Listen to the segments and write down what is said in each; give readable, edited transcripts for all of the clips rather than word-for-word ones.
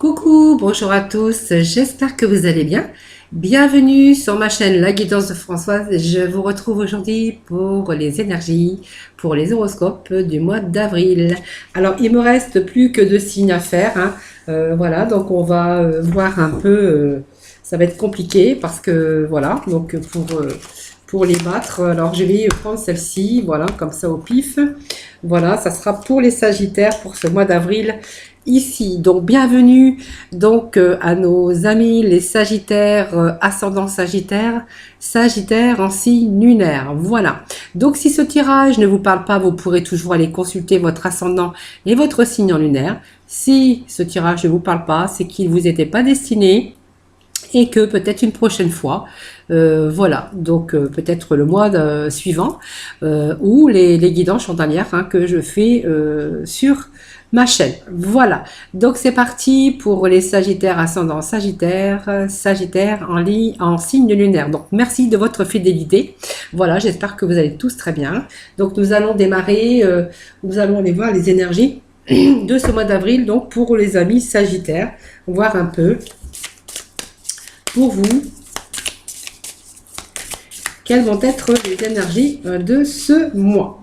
Coucou, bonjour à tous, j'espère que vous allez bien. Bienvenue sur ma chaîne La Guidance de Françoise. Je vous retrouve aujourd'hui pour les énergies, pour les horoscopes du mois d'avril. Alors, il me reste plus que 2 signes à faire, hein. Voilà, donc on va voir un peu, ça va être compliqué parce que voilà, donc pour les battre, alors je vais prendre celle-ci, voilà, comme ça au pif. Voilà, ça sera pour les Sagittaires pour ce mois d'avril ici. Donc bienvenue donc à nos amis les Sagittaires, ascendant Sagittaire, Sagittaire en signe lunaire. Voilà. Donc si ce tirage ne vous parle pas, vous pourrez toujours aller consulter votre ascendant et votre signe en lunaire. Si ce tirage ne vous parle pas, c'est qu'il vous était pas destiné et que peut-être une prochaine fois, voilà, donc peut-être le mois suivant, ou les guidances journalières que je fais sur ma chaîne. Voilà, donc c'est parti pour les Sagittaires ascendant Sagittaire, Sagittaire en signe lunaire. Donc merci de votre fidélité. Voilà, j'espère que vous allez tous très bien. Donc nous allons démarrer, nous allons aller voir les énergies de ce mois d'avril, donc pour les amis Sagittaires, voir un peu pour vous quelles vont être les énergies de ce mois.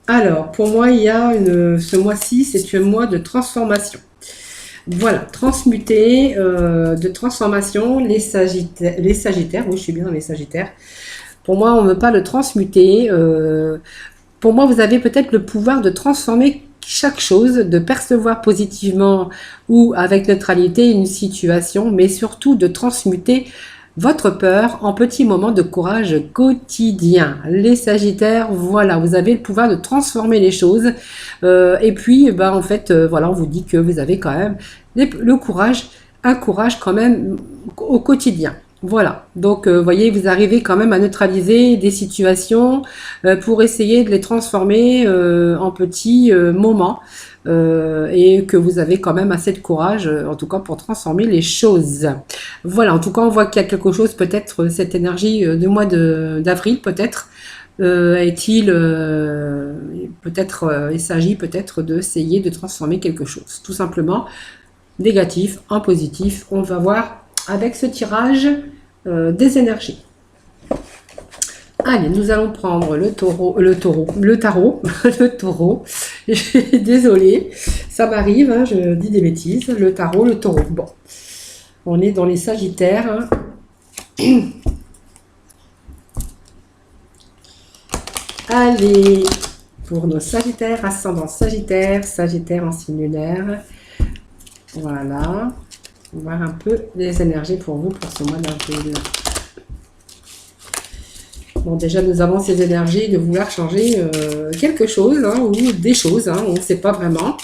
Alors, pour moi, il y a ce mois-ci, c'est un mois de transformation. Voilà, transmuté, de transformation, les Sagittaires, oui, je suis bien dans les Sagittaires. Pour moi, on ne veut pas le transmuter. Pour moi, vous avez peut-être le pouvoir de transformer chaque chose, de percevoir positivement ou avec neutralité une situation, mais surtout de transmuter votre peur en petits moments de courage quotidien. Les Sagittaires, voilà, vous avez le pouvoir de transformer les choses. Et puis, en fait, voilà, on vous dit que vous avez quand même le courage, un courage quand même au quotidien. Voilà, donc voyez, vous arrivez quand même à neutraliser des situations pour essayer de les transformer en petits moments et que vous avez quand même assez de courage, en tout cas pour transformer les choses. Voilà, en tout cas on voit qu'il y a quelque chose, peut-être cette énergie du mois d'avril, peut-être est-il, peut-être il s'agit peut-être d'essayer de transformer quelque chose, tout simplement négatif en positif. On va voir avec ce tirage des énergies. Allez, nous allons prendre le tarot, le taureau. Désolée, ça m'arrive, hein, je dis des bêtises. Le tarot, le taureau. Bon, on est dans les Sagittaires. Allez, pour nos Sagittaires, ascendant Sagittaire, Sagittaire en signe lunaire. Voilà. On va voir un peu les énergies pour vous pour ce mois d'avril. Bon, déjà, nous avons ces énergies de vouloir changer quelque chose, hein, ou des choses, hein, on ne sait pas vraiment.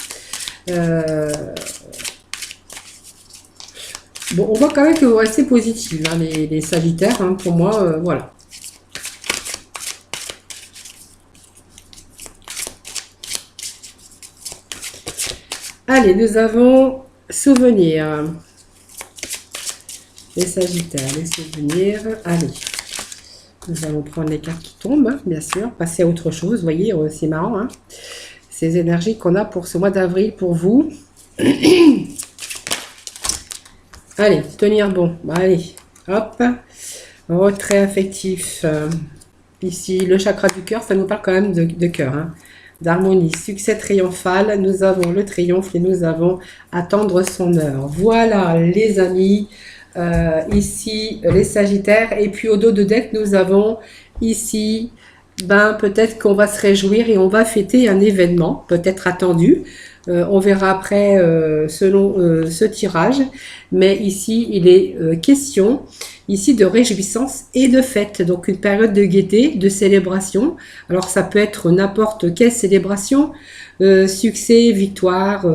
Bon, on voit quand même que vous restez positif, hein, les Sagittaires, hein, pour moi, voilà. Allez, nous avons souvenirs. Les Sagittaires, les souvenirs. Allez, nous allons prendre les cartes qui tombent, hein, bien sûr. Passer à autre chose, vous voyez, c'est marrant. Hein, ces énergies qu'on a pour ce mois d'avril pour vous. Allez, tenir bon. Allez, hop. Retrait affectif. Ici, le chakra du cœur, ça nous parle quand même de cœur. Hein, d'harmonie, succès triomphal. Nous avons le triomphe et nous avons attendre son heure. Voilà, les amis. Ici les Sagittaires, et puis au dos de deck nous avons ici peut-être qu'on va se réjouir et on va fêter un événement peut-être attendu, on verra après selon ce tirage, mais ici il est question ici de réjouissance et de fête, donc une période de gaieté, de célébration. Alors ça peut être n'importe quelle célébration, succès, victoire,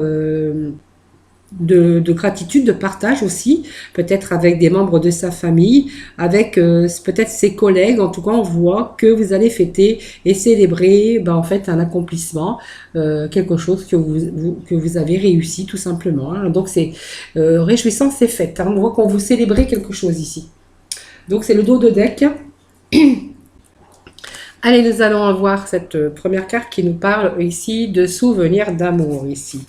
de gratitude, de partage aussi, peut-être avec des membres de sa famille, avec peut-être ses collègues. En tout cas, on voit que vous allez fêter et célébrer en fait un accomplissement, quelque chose que vous avez réussi tout simplement. Hein. Donc c'est réjouissance et fête. Hein. On voit qu'on vous célébrez quelque chose ici. Donc c'est le dos de deck. Allez, nous allons voir cette première carte qui nous parle ici de souvenirs d'amour ici.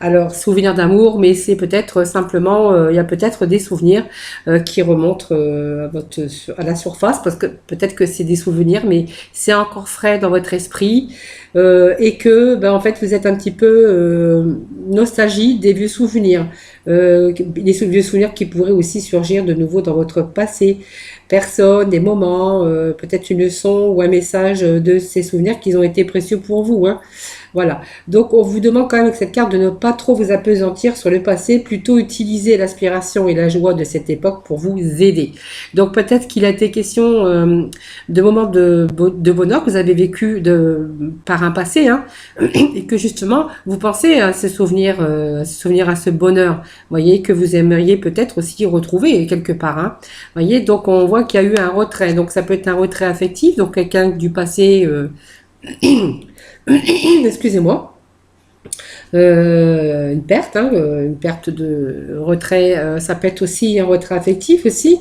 Alors, souvenirs d'amour, mais c'est peut-être simplement, il y a peut-être des souvenirs qui remontent à la surface, parce que peut-être que c'est des souvenirs, mais c'est encore frais dans votre esprit, et que, ben, en fait, vous êtes un petit peu nostalgie des vieux souvenirs, des vieux souvenirs qui pourraient aussi surgir de nouveau dans votre passé. Personne, des moments, peut-être une leçon ou un message de ces souvenirs qui ont été précieux pour vous, hein. Voilà. Donc, on vous demande quand même avec cette carte de ne pas trop vous appesantir sur le passé, plutôt utiliser l'aspiration et la joie de cette époque pour vous aider. Donc, peut-être qu'il a été question de moments de bonheur que vous avez vécu par un passé, hein, et que justement, vous pensez à ce souvenir, à ce bonheur, voyez, que vous aimeriez peut-être aussi retrouver quelque part, hein. Voyez, donc on voit qu'il y a eu un retrait. Donc, ça peut être un retrait affectif, donc quelqu'un du passé... excusez-moi, une perte, hein, une perte de retrait, ça peut être aussi un retrait affectif aussi,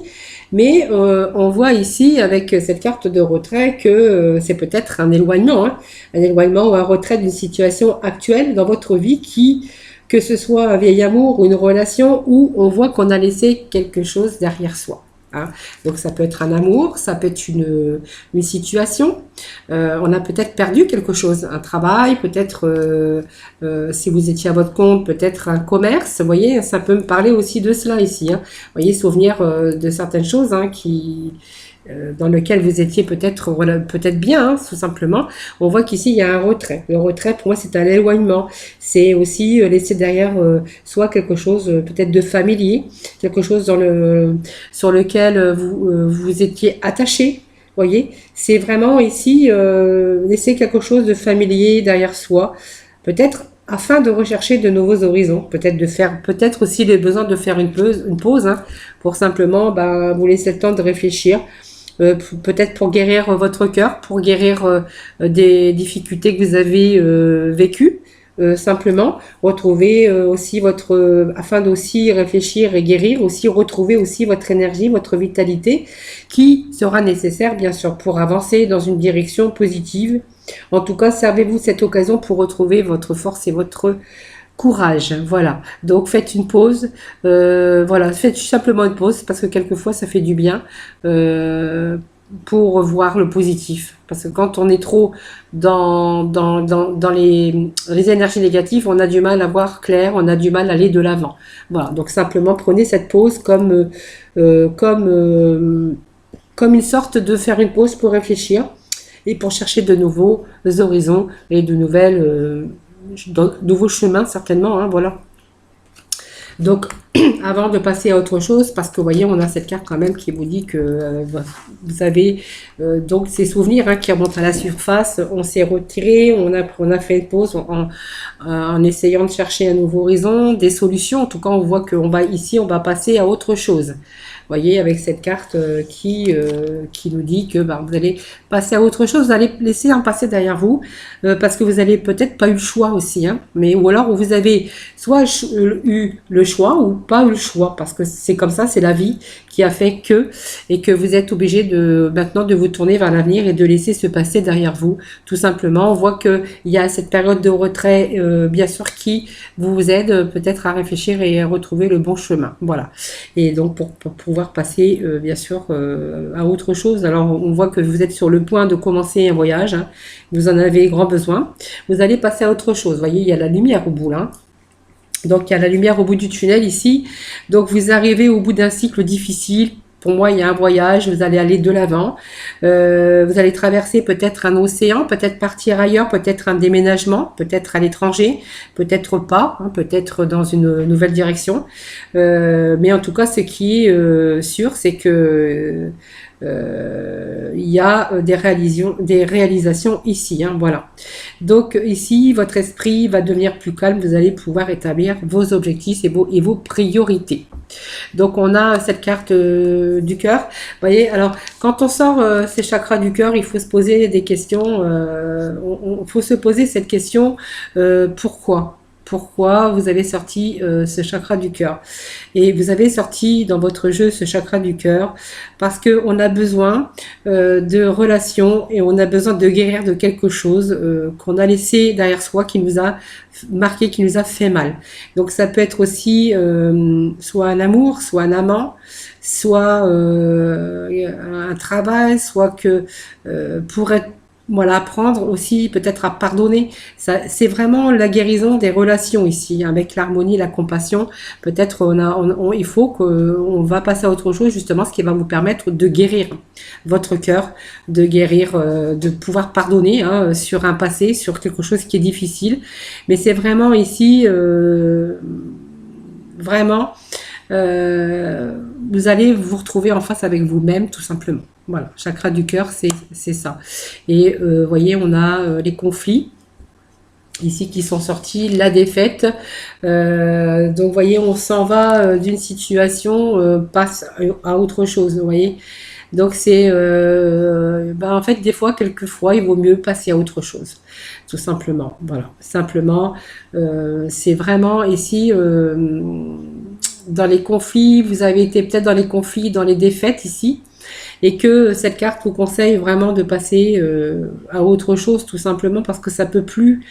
mais on voit ici avec cette carte de retrait que c'est peut-être hein, un éloignement ou un retrait d'une situation actuelle dans votre vie que ce soit un vieil amour ou une relation où on voit qu'on a laissé quelque chose derrière soi. Hein. Donc ça peut être un amour, ça peut être une situation. On a peut-être perdu quelque chose, un travail, peut-être si vous étiez à votre compte, peut-être un commerce. Vous voyez, ça peut me parler aussi de cela ici. Hein. Vous voyez, souvenir de certaines choses hein, dans lequel vous étiez peut-être bien, hein, tout simplement. On voit qu'ici, il y a un retrait. Le retrait, pour moi, c'est un éloignement. C'est aussi laisser derrière soit quelque chose peut-être de familier, quelque chose sur lequel vous étiez attaché. Voyez, c'est vraiment ici laisser quelque chose de familier derrière soi. Peut-être afin de rechercher de nouveaux horizons, peut-être aussi le besoin de faire une pause hein, pour simplement vous laisser le temps de réfléchir. Peut-être pour guérir votre cœur, pour guérir des difficultés que vous avez vécues, simplement retrouver aussi afin d'aussi réfléchir et guérir, aussi retrouver aussi votre énergie, votre vitalité, qui sera nécessaire bien sûr pour avancer dans une direction positive. En tout cas, servez-vous de cette occasion pour retrouver votre force et votre courage, voilà. Donc faites une pause, voilà, faites simplement une pause parce que quelquefois ça fait du bien pour voir le positif. Parce que quand on est trop dans les énergies négatives, on a du mal à voir clair, on a du mal à aller de l'avant. Voilà, donc simplement prenez cette pause comme une sorte de faire une pause pour réfléchir et pour chercher de nouveaux horizons et de nouveaux chemins certainement, hein, voilà. Donc, avant de passer à autre chose, parce que vous voyez, on a cette carte quand même qui vous dit que vous avez donc ces souvenirs hein, qui remontent à la surface. On s'est retiré, on a fait une pause en essayant de chercher un nouveau horizon, des solutions. En tout cas, on voit qu'on on va passer à autre chose. Vous voyez, avec cette carte qui nous dit que vous allez passer à autre chose, vous allez laisser un passé derrière vous, parce que vous avez peut-être pas eu le choix aussi, hein, ou alors vous avez soit eu le choix ou pas eu le choix, parce que c'est comme ça, c'est la vie qui a fait et que vous êtes obligé maintenant de vous tourner vers l'avenir et de laisser ce passé derrière vous, tout simplement. On voit qu'il y a cette période de retrait, bien sûr, qui vous aide peut-être à réfléchir et à retrouver le bon chemin, voilà. Et donc pour pouvoir passer bien sûr à autre chose. Alors on voit que vous êtes sur le point de commencer un voyage, hein. Vous en avez grand besoin, vous allez passer à autre chose. Vous voyez, il y a la lumière au bout là. Donc il y a la lumière au bout du tunnel ici. Donc vous arrivez au bout d'un cycle difficile. Pour moi, il y a un voyage, vous allez aller de l'avant. Vous allez traverser peut-être un océan, peut-être partir ailleurs, peut-être un déménagement, peut-être à l'étranger, peut-être pas, hein, peut-être dans une nouvelle direction. Mais en tout cas, ce qui est sûr, c'est que il y a des réalisations ici, hein, voilà. Donc ici, votre esprit va devenir plus calme, vous allez pouvoir établir vos objectifs et vos priorités. Donc on a cette carte du cœur. Vous voyez, alors quand on sort ces chakras du cœur, il faut se poser des questions. Il faut se poser cette question pourquoi pourquoi vous avez sorti ce chakra du cœur. Et vous avez sorti dans votre jeu ce chakra du cœur parce que on a besoin de relations et on a besoin de guérir de quelque chose qu'on a laissé derrière soi, qui nous a marqué, qui nous a fait mal. Donc ça peut être aussi soit un amour, soit un amant, soit un travail, soit que pour être, voilà, apprendre aussi peut-être à pardonner. Ça, c'est vraiment la guérison des relations ici, avec l'harmonie, la compassion. Peut-être il faut qu'on va passer à autre chose, justement, ce qui va vous permettre de guérir votre cœur, de guérir, de pouvoir pardonner hein, sur un passé, sur quelque chose qui est difficile. Mais c'est vraiment ici, vraiment, vous allez vous retrouver en face avec vous-même, tout simplement. Voilà, chakra du cœur, c'est ça. Et voyez, on a les conflits ici qui sont sortis, la défaite. Donc, voyez, on s'en va d'une situation, passe à autre chose, vous voyez. Donc, c'est, en fait, des fois, quelquefois, il vaut mieux passer à autre chose, tout simplement. Voilà, simplement, c'est vraiment ici, dans les conflits, vous avez été peut-être dans les conflits, dans les défaites ici, et que cette carte vous conseille vraiment de passer à autre chose, tout simplement parce que ça peut plus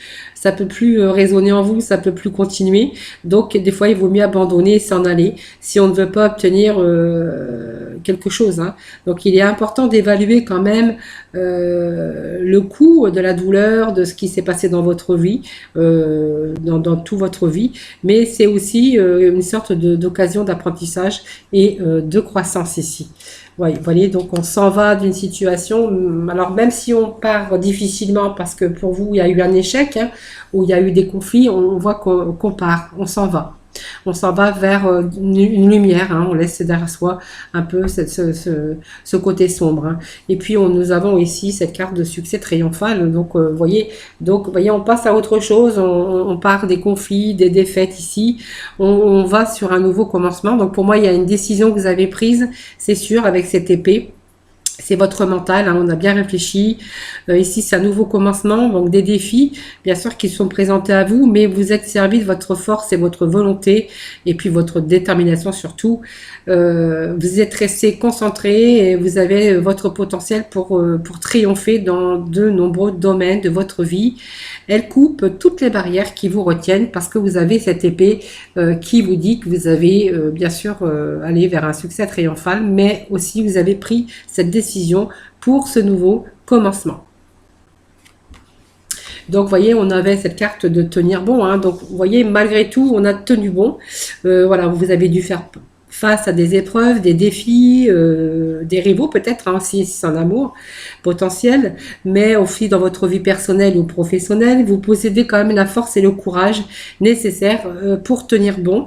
résonner en vous, ça peut plus continuer. Donc des fois il vaut mieux abandonner et s'en aller si on ne veut pas obtenir quelque chose. Hein. Donc il est important d'évaluer quand même le coût de la douleur, de ce qui s'est passé dans votre vie, dans toute votre vie, mais c'est aussi une sorte d'occasion d'apprentissage et de croissance ici. Ouais, vous voyez, donc on s'en va d'une situation, alors même si on part difficilement parce que pour vous il y a eu un échec, hein, ou il y a eu des conflits, on voit qu'on part, on s'en va. On s'en va vers une lumière, hein, on laisse derrière soi un peu ce côté sombre. Hein. Et puis nous avons ici cette carte de succès triomphal, donc voyez, on passe à autre chose, on part des conflits, des défaites ici, on va sur un nouveau commencement. Donc pour moi il y a une décision que vous avez prise, c'est sûr, avec cette épée. C'est votre mental, hein, on a bien réfléchi. Ici, c'est un nouveau commencement, donc des défis, bien sûr, qui sont présentés à vous, mais vous êtes servi de votre force et votre volonté, et puis votre détermination surtout. Vous êtes resté concentré et vous avez votre potentiel pour triompher dans de nombreux domaines de votre vie. Elle coupe toutes les barrières qui vous retiennent parce que vous avez cette épée qui vous dit que vous avez bien sûr allé vers un succès triomphal, mais aussi vous avez pris cette décision pour ce nouveau commencement. Donc, vous voyez, on avait cette carte de tenir bon. Hein, donc, vous voyez, malgré tout, on a tenu bon. Voilà, vous avez dû faire face à des épreuves, des défis, des rivaux peut-être, hein, si c'est un amour potentiel, mais aussi dans votre vie personnelle ou professionnelle, vous possédez quand même la force et le courage nécessaires pour tenir bon.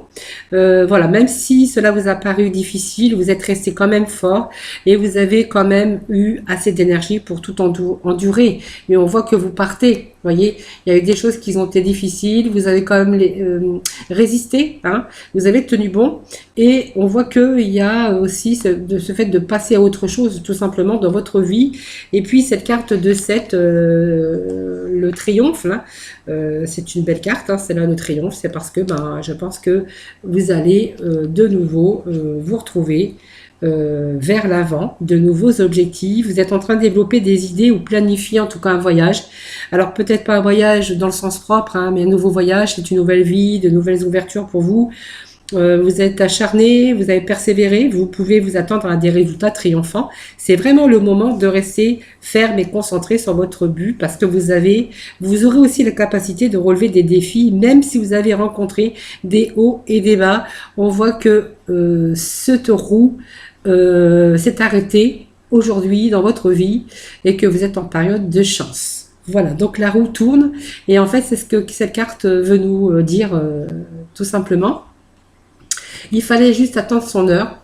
Voilà, même si cela vous a paru difficile, vous êtes resté quand même fort et vous avez quand même eu assez d'énergie pour tout endurer. Mais on voit que vous partez. Vous voyez, il y a eu des choses qui ont été difficiles, vous avez quand même résisté, hein, vous avez tenu bon, et on voit qu'il y a aussi ce fait de passer à autre chose, tout simplement, dans votre vie. Et puis cette carte de 7, le triomphe, là, c'est une belle carte, hein, c'est là le triomphe, c'est parce que je pense que vous allez de nouveau vous retrouver vers l'avant, de nouveaux objectifs. Vous êtes en train de développer des idées ou planifier en tout cas un voyage. Alors peut-être pas un voyage dans le sens propre, hein, mais un nouveau voyage, c'est une nouvelle vie, de nouvelles ouvertures pour vous. Vous êtes acharné, vous avez persévéré, vous pouvez vous attendre à des résultats triomphants. C'est vraiment le moment de rester ferme et concentré sur votre but parce que vous aurez aussi la capacité de relever des défis, même si vous avez rencontré des hauts et des bas. On voit que cette roue s'est arrêtée aujourd'hui dans votre vie et que vous êtes en période de chance. Voilà, donc la roue tourne et en fait c'est ce que cette carte veut nous dire tout simplement. Il fallait juste attendre son heure.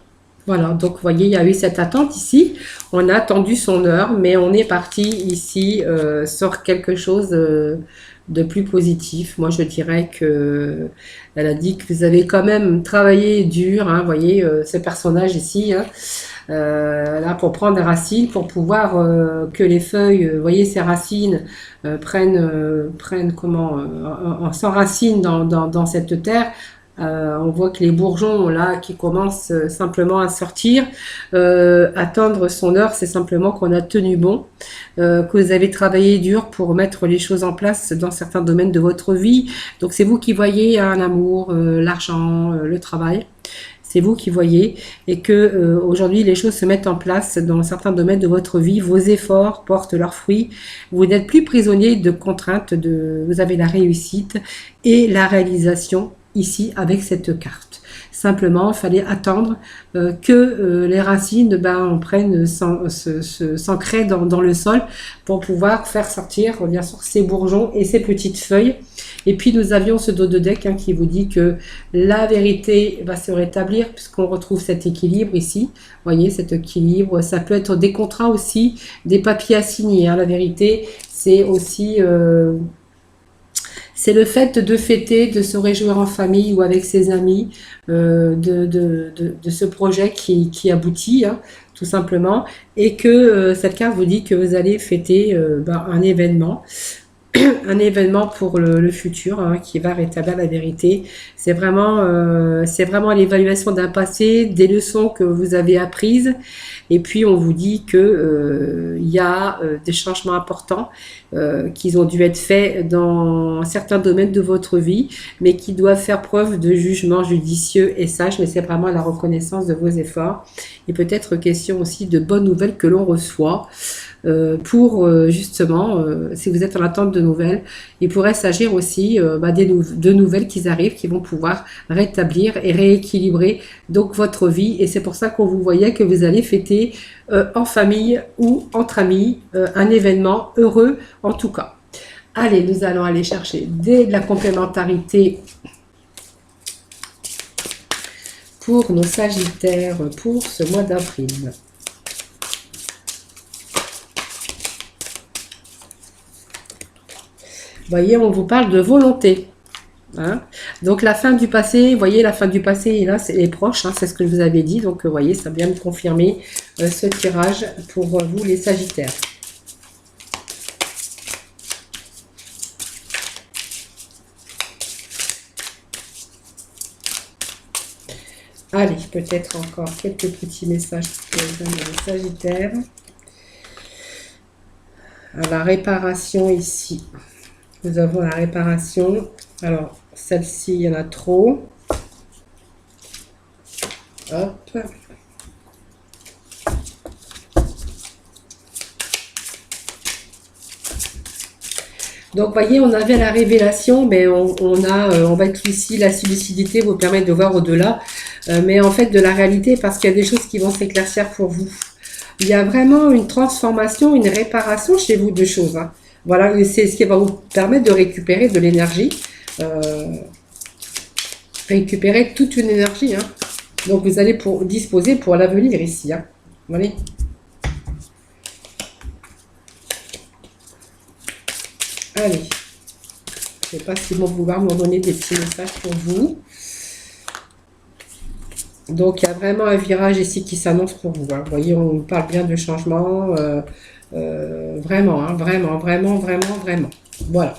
Voilà, donc vous voyez, il y a eu cette attente ici. On a attendu son heure, mais on est parti ici sur quelque chose de plus positif. Moi, je dirais que elle a dit que vous avez quand même travaillé dur, hein, vous voyez, ce personnage ici, hein, là pour prendre des racines, pour pouvoir que les feuilles, vous voyez, ces racines prennent comment, s'enracinent dans cette terre. On voit que les bourgeons là qui commencent simplement à sortir, attendre son heure, c'est simplement qu'on a tenu bon, que vous avez travaillé dur pour mettre les choses en place dans certains domaines de votre vie. Donc c'est vous qui voyez hein, l'amour, l'argent, le travail. C'est vous qui voyez et que aujourd'hui les choses se mettent en place dans certains domaines de votre vie. Vos efforts portent leurs fruits. Vous n'êtes plus prisonnier de contraintes. Vous avez la réussite et la réalisation ici avec cette carte. Simplement, il fallait attendre que les racines prennent s'ancrer dans le sol pour pouvoir faire sortir bien sûr ces bourgeons et ces petites feuilles. Et puis nous avions ce dos de deck hein, qui vous dit que la vérité va se rétablir puisqu'on retrouve cet équilibre ici. Vous voyez cet équilibre, ça peut être des contrats aussi, des papiers à signer. Hein. La vérité, c'est aussi c'est le fait de fêter, de se réjouir en famille ou avec ses amis de ce projet qui aboutit, hein, tout simplement, et que cette carte vous dit que vous allez fêter un événement. Un événement pour le futur hein, qui va rétablir la vérité. C'est vraiment l'évaluation d'un passé, des leçons que vous avez apprises. Et puis on vous dit que il y a des changements importants qui ont dû être faits dans certains domaines de votre vie, mais qui doivent faire preuve de jugement judicieux et sage. Mais c'est vraiment la reconnaissance de vos efforts. Et peut-être question aussi de bonnes nouvelles que l'on reçoit. Pour justement, si vous êtes en attente de nouvelles, il pourrait s'agir aussi de nouvelles qui arrivent, qui vont pouvoir rétablir et rééquilibrer donc votre vie. Et c'est pour ça qu'on vous voyait que vous allez fêter en famille ou entre amis un événement heureux en tout cas. Allez, nous allons aller chercher de la complémentarité pour nos Sagittaires pour ce mois d'avril. Vous voyez, on vous parle de volonté. Hein. Donc la fin du passé, vous voyez, la fin du passé, là, c'est les proches, hein, c'est ce que je vous avais dit. Donc vous voyez, ça vient de confirmer ce tirage pour vous les Sagittaires. Allez, peut-être encore quelques petits messages pour les Sagittaires. À la réparation ici. Nous avons la réparation. Alors, celle-ci, il y en a trop. Hop. Donc, voyez, on avait la révélation, mais on va être ici, la lucidité vous permet de voir au-delà, mais en fait de la réalité, parce qu'il y a des choses qui vont s'éclaircir pour vous. Il y a vraiment une transformation, une réparation chez vous de choses. Hein. Voilà, c'est ce qui va vous permettre de récupérer de l'énergie. Récupérer toute une énergie. Hein. Donc, vous allez disposer pour l'avenir ici. Hein. Vous voyez ? Allez. Je ne sais pas s'ils vont vouloir me donner des petits messages pour vous. Donc, il y a vraiment un virage ici qui s'annonce pour vous. Hein. Vous voyez, on parle bien de changement. Vraiment, hein, vraiment. Voilà.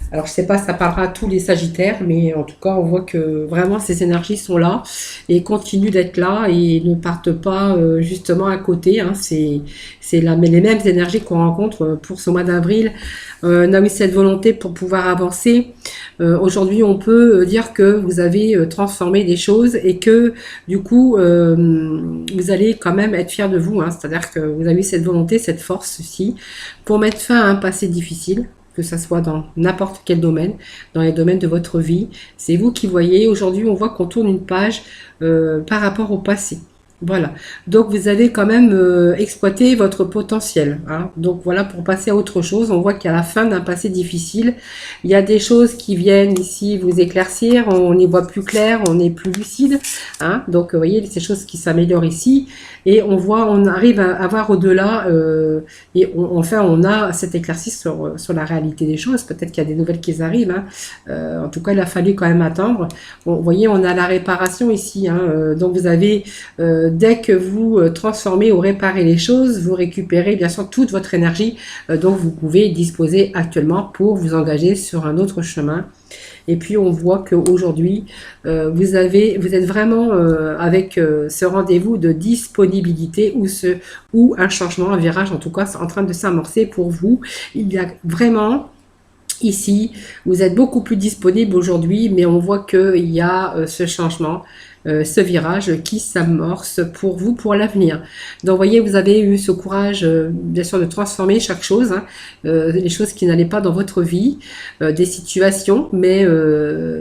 Alors, je ne sais pas si ça parlera à tous les Sagittaires, mais en tout cas, on voit que vraiment ces énergies sont là et continuent d'être là et ne partent pas justement à côté. Hein. C'est les mêmes énergies qu'on rencontre pour ce mois d'avril. On a eu cette volonté pour pouvoir avancer. Aujourd'hui, on peut dire que vous avez transformé des choses et que du coup, vous allez quand même être fiers de vous. Hein. C'est-à-dire que vous avez eu cette volonté, cette force aussi pour mettre fin à un passé difficile, que ça soit dans n'importe quel domaine, dans les domaines de votre vie. C'est vous qui voyez. Aujourd'hui, on voit qu'on tourne une page par rapport au passé. Voilà. Donc vous avez quand même exploité votre potentiel, hein. Donc voilà, pour passer à autre chose, on voit qu'à la fin d'un passé difficile, il y a des choses qui viennent ici vous éclaircir, on y voit plus clair, on est plus lucide, hein. Donc vous voyez, ces choses qui s'améliorent ici, et on voit, on arrive à voir au-delà, et enfin on a cet éclairci sur la réalité des choses. Peut-être qu'il y a des nouvelles qui arrivent, hein. En tout cas, il a fallu quand même attendre. Bon, vous voyez, on a la réparation ici, hein. Donc vous avez dès que vous transformez ou réparez les choses, vous récupérez bien sûr toute votre énergie dont vous pouvez disposer actuellement pour vous engager sur un autre chemin. Et puis on voit qu'aujourd'hui, vous êtes vraiment avec ce rendez-vous de disponibilité ou un changement, un virage en tout cas, en train de s'amorcer pour vous. Il y a vraiment ici, vous êtes beaucoup plus disponible aujourd'hui, mais on voit qu'il y a ce changement, ce virage qui s'amorce pour vous, pour l'avenir. Donc, vous voyez, vous avez eu ce courage, bien sûr, de transformer chaque chose, hein, les choses qui n'allaient pas dans votre vie, des situations, mais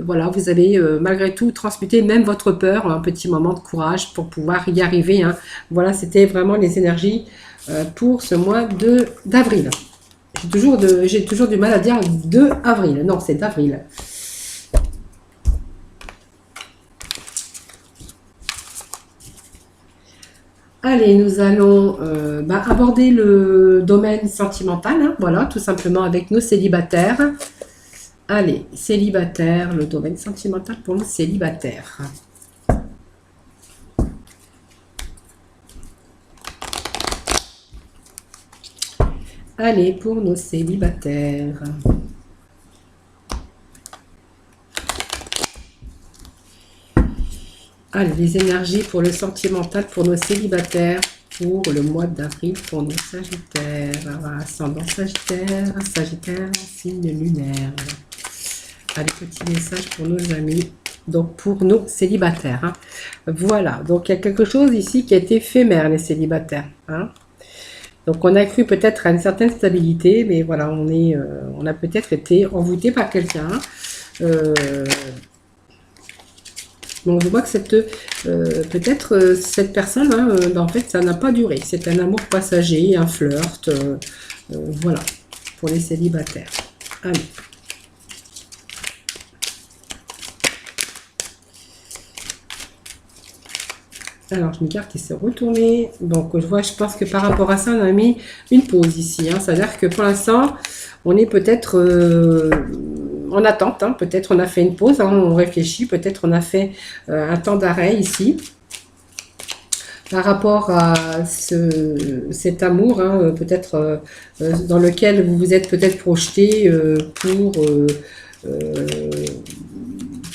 voilà, vous avez malgré tout transmuté même votre peur, un petit moment de courage pour pouvoir y arriver, hein. Voilà, c'était vraiment les énergies pour ce mois d'avril. J'ai toujours du mal à dire 2 avril. Non, c'est d'avril. Allez, nous allons aborder le domaine sentimental, hein, voilà, tout simplement avec nos célibataires. Allez, célibataire, le domaine sentimental pour nos célibataires. Allez, pour nos célibataires. Allez, les énergies pour le sentimental pour nos célibataires pour le mois d'avril pour nos sagittaires. Ascendant sagittaire, sagittaire, signe lunaire. Allez, petit message pour nos amis. Donc, pour nos célibataires, hein. Voilà, donc il y a quelque chose ici qui est éphémère, les célibataires, hein. Donc on a cru peut-être à une certaine stabilité, mais voilà, on a peut-être été envoûté par quelqu'un. Donc je vois que peut-être cette personne, hein, en fait, ça n'a pas duré. C'est un amour passager, un flirt, voilà, pour les célibataires. Allez. Alors, je me garde qui s'est retourné. Donc, je pense que par rapport à ça, on a mis une pause ici, hein. C'est-à-dire que pour l'instant, on est peut-être en attente, hein. Peut-être on a fait une pause, hein, on réfléchit. Peut-être on a fait un temps d'arrêt ici. Par rapport à cet amour, hein, peut-être dans lequel vous vous êtes peut-être projeté pour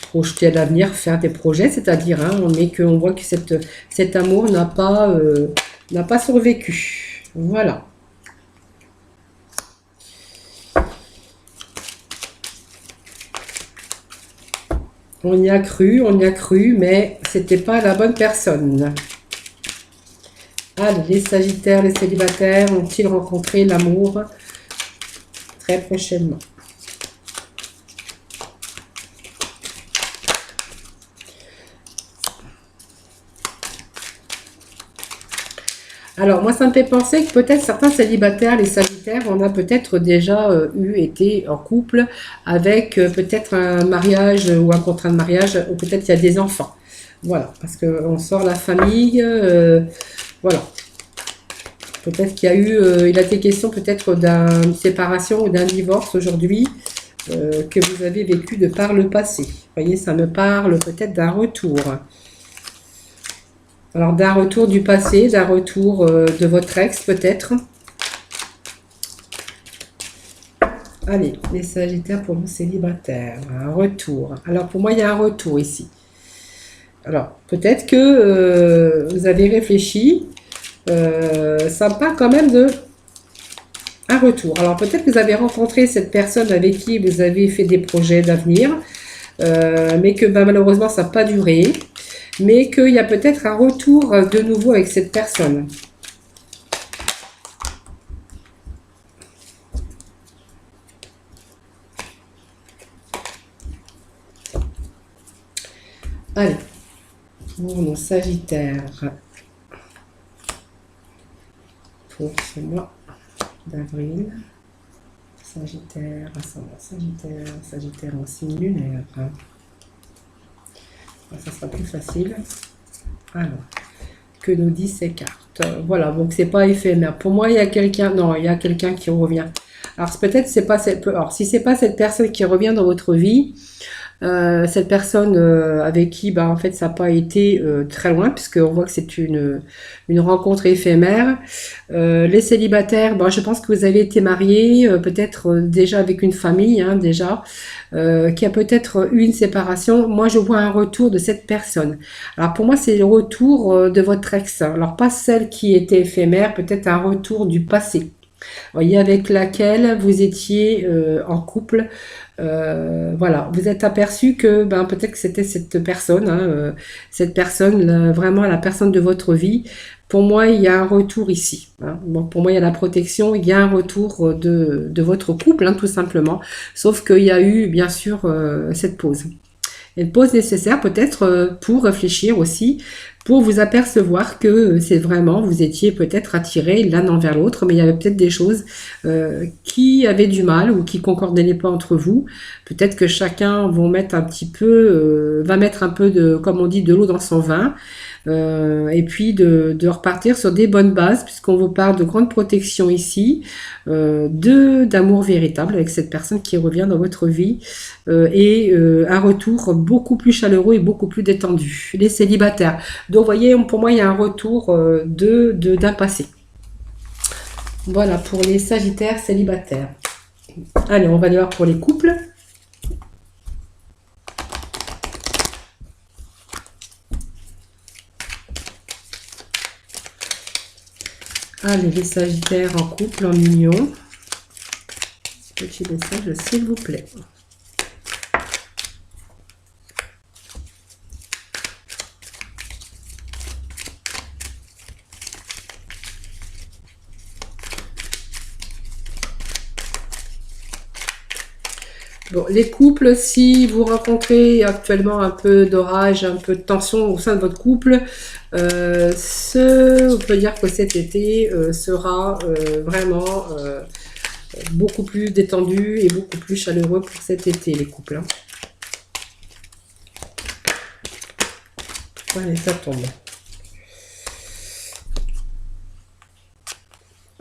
projeter à l'avenir, faire des projets, c'est-à-dire, hein, mais qu'on voit que cet amour n'a pas survécu. Voilà. On y a cru, mais c'était pas la bonne personne. Allez, les sagittaires, les célibataires ont-ils rencontré l'amour très prochainement? Alors, moi, ça me fait penser que peut-être certains célibataires, les sagittaires, on a peut-être déjà été en couple avec peut-être un mariage ou un contrat de mariage, ou peut-être il y a des enfants. Voilà, parce qu'on sort la famille, voilà. Peut-être qu'il y a il a été question peut-être d'une séparation ou d'un divorce aujourd'hui que vous avez vécu de par le passé. Vous voyez, ça me parle peut-être d'un retour. Alors, d'un retour du passé, d'un retour de votre ex, peut-être. Allez, les sagittaires pour nos célibataires. Un retour. Alors, pour moi, il y a un retour ici. Alors, peut-être que vous avez réfléchi. Ça me parle quand même de un retour. Alors, peut-être que vous avez rencontré cette personne avec qui vous avez fait des projets d'avenir, mais que malheureusement, ça n'a pas duré. Mais qu'il y a peut-être un retour de nouveau avec cette personne. Allez, pour nos sagittaires. pour ce mois d'avril. Sagittaire, ascendant Sagittaire, Sagittaire en signe lunaire. Ça sera plus facile. Alors, que nous disent ces cartes? Voilà, donc c'est pas éphémère. Pour moi, il y a quelqu'un, non, il y a quelqu'un qui revient. Alors peut-être c'est pas cette, alors si c'est pas cette personne qui revient dans votre vie, cette personne avec qui en fait ça n'a pas été très loin, puisqu'on voit que c'est une rencontre éphémère. Les célibataires, je pense que vous avez été mariés, peut-être déjà avec une famille, déjà, qui a peut-être eu une séparation. Moi, je vois un retour de cette personne. Alors pour moi, c'est le retour de votre ex. Alors pas celle qui était éphémère, peut-être un retour du passé. Voyez, avec laquelle vous étiez en couple. Voilà, vous êtes aperçu que peut-être que c'était cette personne, vraiment la personne de votre vie. Pour moi, il y a un retour ici. Bon, pour moi, il y a la protection, il y a un retour de votre couple, tout simplement. Sauf qu'il y a eu, bien sûr, cette pause. Une pause nécessaire peut-être pour réfléchir aussi, pour vous apercevoir que c'est vraiment, vous étiez peut-être attirés l'un envers l'autre, mais il y avait peut-être des choses qui avaient du mal ou qui concordaient pas entre vous. Peut-être que chacun va mettre un peu de, comme on dit, de l'eau dans son vin. Et puis de repartir sur des bonnes bases, puisqu'on vous parle de grande protection ici, d'amour véritable avec cette personne qui revient dans votre vie, et un retour beaucoup plus chaleureux et beaucoup plus détendu. Les célibataires. Donc, vous voyez, pour moi, il y a un retour d'un passé. Voilà pour les sagittaires célibataires. Allez, on va aller voir pour les couples. Allez, les sagittaires en couple, en union. Petit message, s'il vous plaît. Bon, les couples, si vous rencontrez actuellement un peu d'orage, un peu de tension au sein de votre couple, on peut dire que cet été sera vraiment beaucoup plus détendu et beaucoup plus chaleureux pour cet été, les couples. Allez, ça tombe.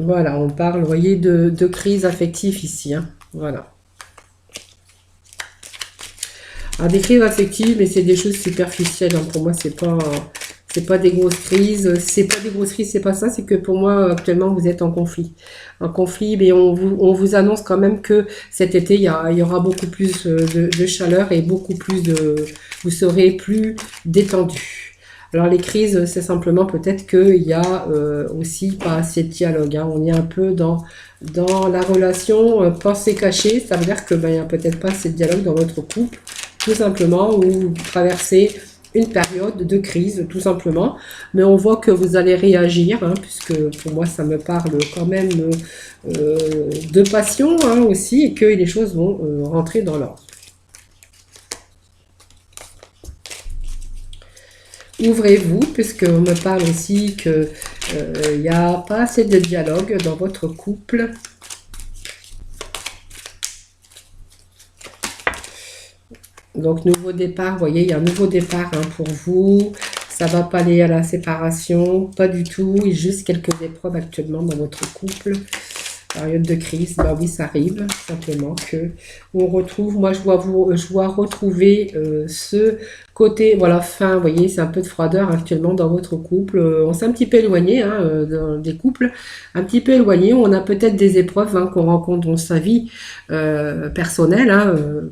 Voilà, on parle, vous voyez, de crise affective ici. Voilà. Alors, des crises affectives, mais c'est des choses superficielles. Pour moi, c'est pas des grosses crises. C'est pas des grosses crises, c'est pas ça. C'est que pour moi, actuellement, vous êtes en conflit. En conflit, mais on vous annonce quand même que cet été, il y aura beaucoup plus de chaleur et beaucoup plus vous serez plus détendu. Alors les crises, c'est simplement peut-être qu'il y a aussi pas assez de dialogue. On est un peu dans la relation pensée cachée. Ça veut dire que il n'y a peut-être pas assez de dialogue dans votre couple, tout simplement, ou vous traversez une période de crise, tout simplement. Mais on voit que vous allez réagir, puisque pour moi, ça me parle quand même de passion aussi, et que les choses vont rentrer dans l'ordre. Ouvrez-vous, puisqu'on me parle aussi qu'il n'y a pas assez de dialogue dans votre couple. Donc, nouveau départ, vous voyez, il y a un nouveau départ pour vous. Ça ne va pas aller à la séparation, pas du tout. Il y a juste quelques épreuves actuellement dans votre couple. Période de crise, oui, ça arrive, simplement que on retrouve, moi je vois retrouver ce côté, voilà, fin, vous voyez, c'est un peu de froideur actuellement dans votre couple. On s'est un petit peu éloigné des couples, un petit peu éloigné. On a peut-être des épreuves qu'on rencontre dans sa vie personnelle,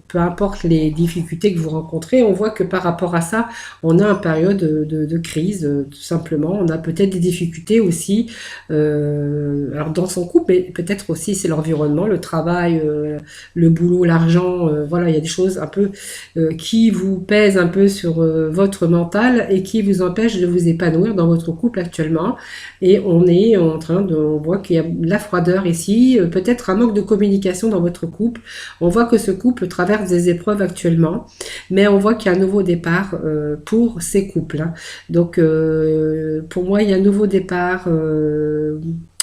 peu importe les difficultés que vous rencontrez. On voit que par rapport à ça, on a une période de crise, tout simplement. On a peut-être des difficultés aussi, alors dans son couple, mais peut-être aussi c'est l'environnement, le travail, le boulot, l'argent. Voilà, il y a des choses un peu qui vous pèsent un peu sur votre mental et qui vous empêchent de vous épanouir dans votre couple actuellement. Et on voit qu'il y a de la froideur ici, peut-être un manque de communication dans votre couple. On voit que ce couple traverse des épreuves actuellement, mais on voit qu'il y a un nouveau départ pour ces couples. Donc pour moi, il y a un nouveau départ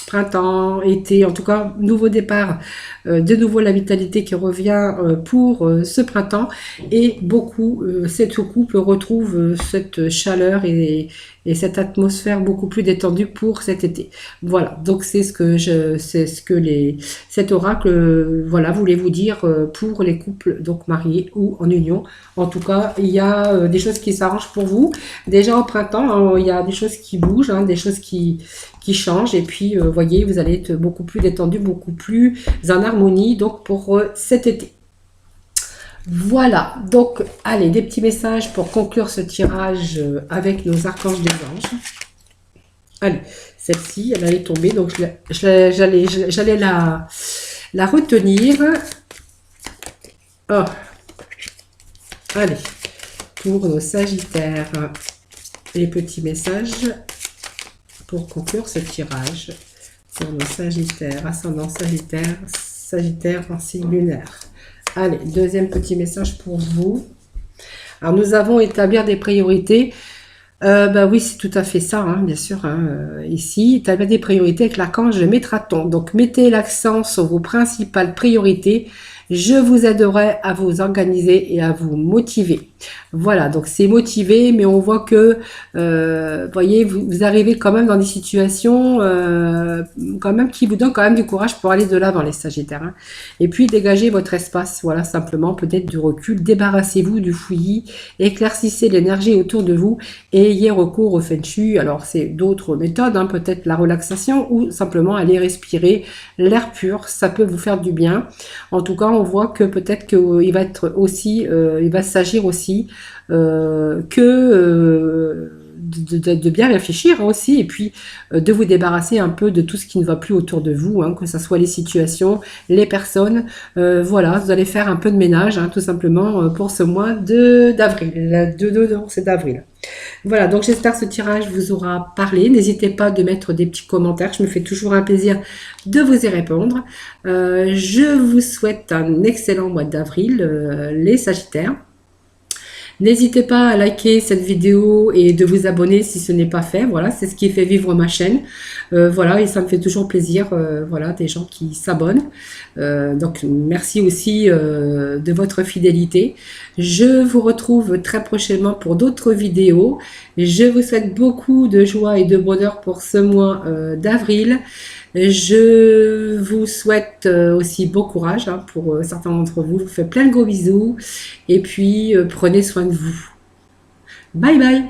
printemps, été, en tout cas nouveau départ, de nouveau la vitalité qui revient pour ce printemps, et beaucoup, cette couple retrouve cette chaleur et cette atmosphère beaucoup plus détendue pour cet été. Voilà, donc c'est ce que cet oracle, voilà, voulait vous dire pour les couples donc mariés ou en union. En tout cas, il y a des choses qui s'arrangent pour vous. Déjà au printemps, hein, il y a des choses qui bougent, hein, des choses qui changent. Et puis, voyez, vous allez être beaucoup plus détendu, beaucoup plus en harmonie donc pour cet été. Voilà, donc allez, des petits messages pour conclure ce tirage avec nos archanges des anges. Allez, celle-ci, elle allait tomber, donc j'allais la retenir. Oh. Allez, pour nos sagittaires, les petits messages pour conclure ce tirage pour nos sagittaires, ascendant sagittaire, sagittaire en signe lunaire. Allez, deuxième petit message pour vous. Alors, nous avons établir des priorités. Bah oui, c'est tout à fait ça, hein, bien sûr. Hein, ici, établir des priorités avec l'archange Métraton. Donc, mettez l'accent sur vos principales priorités. Je vous aiderai à vous organiser et à vous motiver. Voilà, donc c'est motivé, mais on voit que, voyez, vous arrivez quand même dans des situations quand même qui vous donnent quand même du courage pour aller de l'avant, les Sagittaires. Hein. Et puis, dégagez votre espace, voilà, simplement, peut-être du recul. Débarrassez-vous du fouillis, éclaircissez l'énergie autour de vous et ayez recours au Feng Shui. Alors, c'est d'autres méthodes, hein, peut-être la relaxation ou simplement aller respirer l'air pur. Ça peut vous faire du bien. En tout cas, on voit que peut-être qu'il va être aussi, il va s'agir aussi de bien réfléchir aussi, et puis de vous débarrasser un peu de tout ce qui ne va plus autour de vous, hein, que ce soit les situations, les personnes. Voilà, vous allez faire un peu de ménage, hein, tout simplement pour ce mois d'avril. C'est d'avril. Voilà, donc j'espère que ce tirage vous aura parlé. N'hésitez pas de mettre des petits commentaires, je me fais toujours un plaisir de vous y répondre. Je vous souhaite un excellent mois d'avril, les Sagittaires. N'hésitez pas à liker cette vidéo et de vous abonner si ce n'est pas fait. Voilà, c'est ce qui fait vivre ma chaîne. Voilà, et ça me fait toujours plaisir, voilà, des gens qui s'abonnent. Donc, merci aussi de votre fidélité. Je vous retrouve très prochainement pour d'autres vidéos. Je vous souhaite beaucoup de joie et de bonheur pour ce mois d'avril. Je vous souhaite aussi bon courage, hein, pour certains d'entre vous. Je vous fais plein de gros bisous et puis prenez soin de vous. Bye bye!